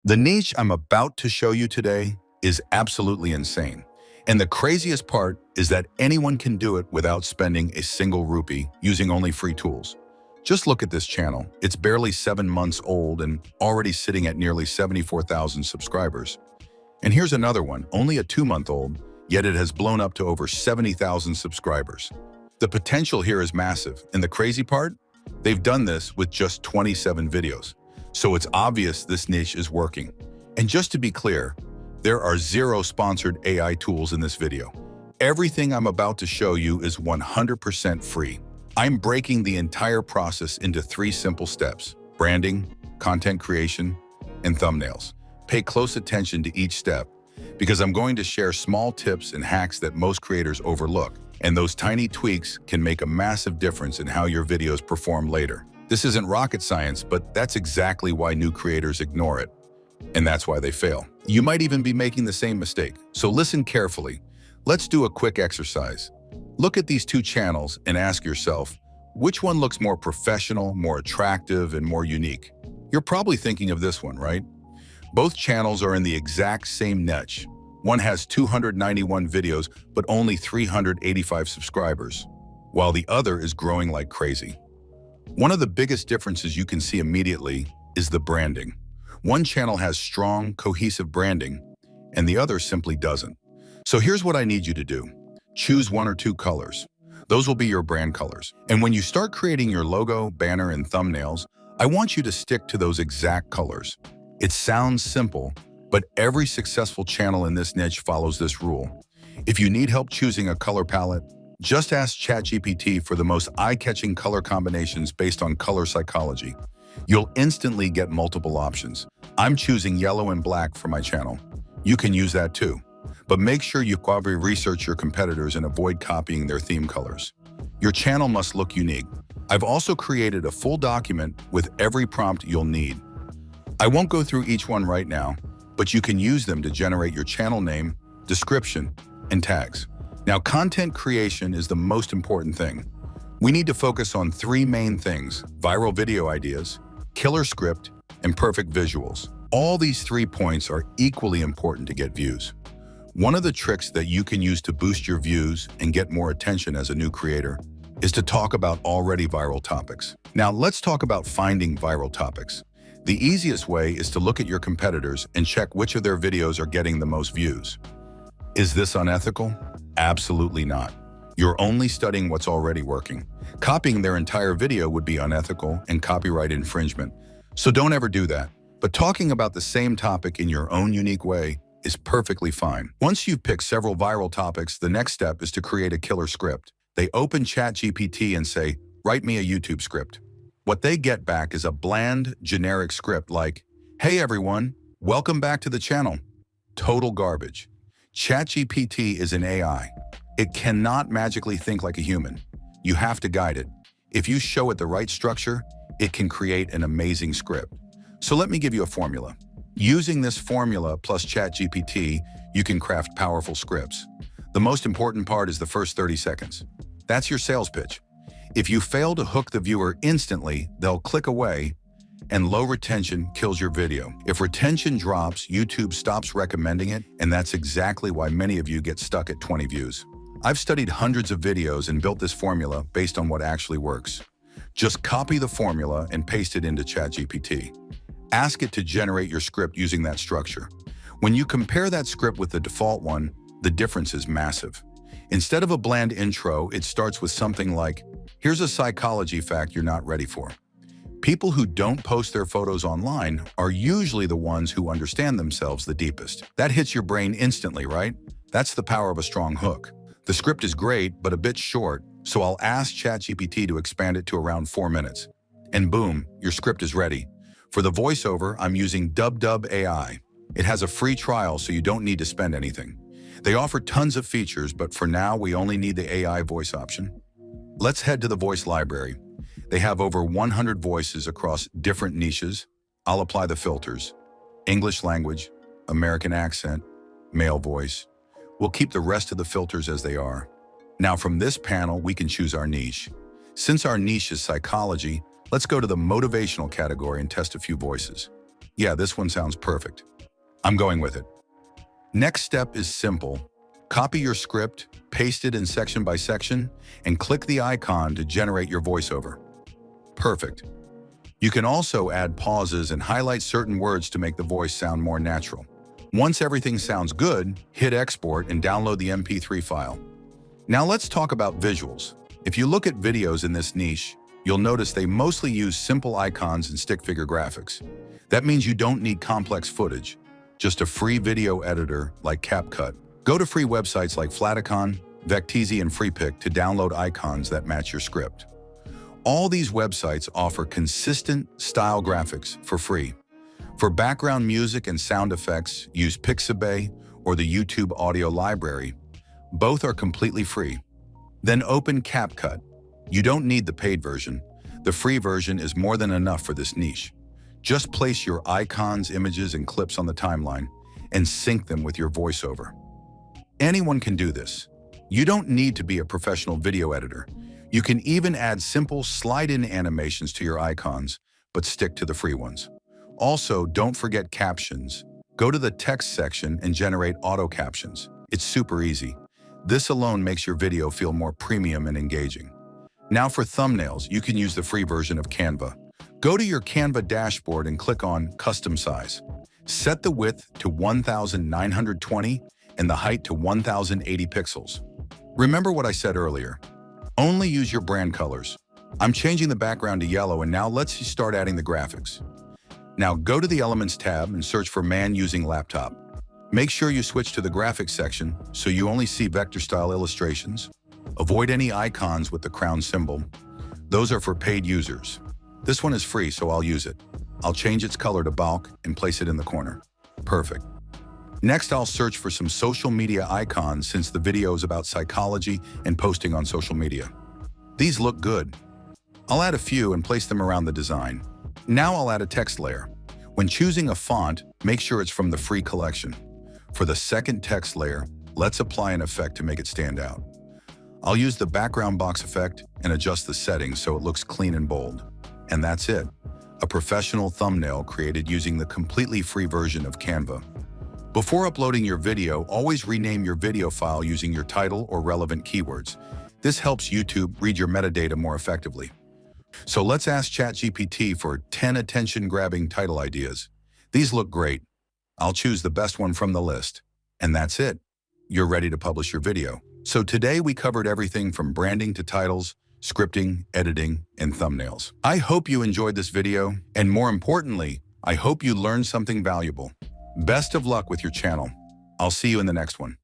The niche I'm about to show you today is absolutely insane. And the craziest part is that anyone can do it without spending a single rupee using only free tools. Just look at this channel. It's barely 7 months old and already sitting at nearly 74,000 subscribers. And here's another one, only a 2-month-old, yet it has blown up to over 70,000 subscribers. The potential here is massive, and the crazy part? They've done this with just 27 videos. So it's obvious this niche is working. And just to be clear, there are 0 sponsored AI tools in this video. Everything I'm about to show you is 100% free. I'm breaking the entire process into 3 simple steps: branding, content creation, and thumbnails. Pay close attention to each step because I'm going to share small tips and hacks that most creators overlook. And those tiny tweaks can make a massive difference in how your videos perform later. This isn't rocket science, but that's exactly why new creators ignore it. And that's why they fail. You might even be making the same mistake. So listen carefully. Let's do a quick exercise. Look at these 2 channels and ask yourself, which one looks more professional, more attractive, and more unique? You're probably thinking of this one, right? Both channels are in the exact same niche. One has 291 videos, but only 385 subscribers, while the other is growing like crazy. One of the biggest differences you can see immediately is the branding. One channel has strong, cohesive branding, and the other simply doesn't. So here's what I need you to do. Choose 1 or 2 colors. Those will be your brand colors. And when you start creating your logo, banner, and thumbnails, I want you to stick to those exact colors. It sounds simple, but every successful channel in this niche follows this rule. If you need help choosing a color palette, just ask ChatGPT for the most eye-catching color combinations based on color psychology. You'll instantly get multiple options. I'm choosing yellow and black for my channel. You can use that too. But make sure you probably research your competitors and avoid copying their theme colors. Your channel must look unique. I've also created a full document with every prompt you'll need. I won't go through each one right now, but you can use them to generate your channel name, description, and tags. Now, content creation is the most important thing. We need to focus on 3 main things: viral video ideas, killer script, and perfect visuals. All these 3 points are equally important to get views. One of the tricks that you can use to boost your views and get more attention as a new creator is to talk about already viral topics. Now, let's talk about finding viral topics. The easiest way is to look at your competitors and check which of their videos are getting the most views. Is this unethical? Absolutely not. You're only studying what's already working. Copying their entire video would be unethical and copyright infringement, so don't ever do that. But talking about the same topic in your own unique way is perfectly fine. Once you've picked several viral topics, the next step is to create a killer script. They open ChatGPT and say, "Write me a YouTube script." What they get back is a bland, generic script like, "Hey everyone, welcome back to the channel." Total garbage. ChatGPT is an AI. It cannot magically think like a human. You have to guide it. If you show it the right structure, it can create an amazing script. So let me give you a formula. Using this formula plus ChatGPT, you can craft powerful scripts. The most important part is the first 30 seconds. That's your sales pitch. If you fail to hook the viewer instantly, they'll click away, and low retention kills your video. If retention drops, YouTube stops recommending it, and that's exactly why many of you get stuck at 20 views. I've studied hundreds of videos and built this formula based on what actually works. Just copy the formula and paste it into ChatGPT. Ask it to generate your script using that structure. When you compare that script with the default one, the difference is massive. Instead of a bland intro, it starts with something like, "Here's a psychology fact you're not ready for." People who don't post their photos online are usually the ones who understand themselves the deepest. That hits your brain instantly, right? That's the power of a strong hook. The script is great, but a bit short, so I'll ask ChatGPT to expand it to around 4 minutes. And boom, your script is ready. For the voiceover, I'm using Dub AI. It has a free trial, so you don't need to spend anything. They offer tons of features, but for now, we only need the AI voice option. Let's head to the voice library. They have over 100 voices across different niches. I'll apply the filters: English language, American accent, male voice. We'll keep the rest of the filters as they are. Now from this panel, we can choose our niche. Since our niche is psychology, let's go to the motivational category and test a few voices. Yeah, this one sounds perfect. I'm going with it. Next step is simple. Copy your script, paste it in section by section, and click the icon to generate your voiceover. Perfect. You can also add pauses and highlight certain words to make the voice sound more natural. Once everything sounds good, hit export and download the MP3 file. Now let's talk about visuals. If you look at videos in this niche, you'll notice they mostly use simple icons and stick figure graphics. That means you don't need complex footage, just a free video editor like CapCut. Go to free websites like Flaticon, Vecteezy, and FreePic to download icons that match your script. All these websites offer consistent style graphics for free. For background music and sound effects, use Pixabay or the YouTube audio library. Both are completely free. Then open CapCut. You don't need the paid version. The free version is more than enough for this niche. Just place your icons, images, and clips on the timeline and sync them with your voiceover. Anyone can do this. You don't need to be a professional video editor. You can even add simple slide-in animations to your icons, but stick to the free ones. Also, don't forget captions. Go to the text section and generate auto captions. It's super easy. This alone makes your video feel more premium and engaging. Now for thumbnails, you can use the free version of Canva. Go to your Canva dashboard and click on Custom Size. Set the width to 1920 and the height to 1080 pixels. Remember what I said earlier. Only use your brand colors. I'm changing the background to yellow, and now let's start adding the graphics. Now go to the Elements tab and search for Man Using Laptop. Make sure you switch to the graphics section so you only see vector style illustrations. Avoid any icons with the crown symbol. Those are for paid users. This one is free, so I'll use it. I'll change its color to bulk and place it in the corner. Perfect. Next, I'll search for some social media icons since the video is about psychology and posting on social media. These look good. I'll add a few and place them around the design. Now I'll add a text layer. When choosing a font, make sure it's from the free collection. For the second text layer, let's apply an effect to make it stand out. I'll use the background box effect and adjust the settings so it looks clean and bold. And that's it. A professional thumbnail created using the completely free version of Canva. Before uploading your video, always rename your video file using your title or relevant keywords. This helps YouTube read your metadata more effectively. So let's ask ChatGPT for 10 attention-grabbing title ideas. These look great. I'll choose the best one from the list. And that's it. You're ready to publish your video. So today we covered everything from branding to titles, scripting, editing, and thumbnails. I hope you enjoyed this video, and more importantly, I hope you learned something valuable. Best of luck with your channel. I'll see you in the next one.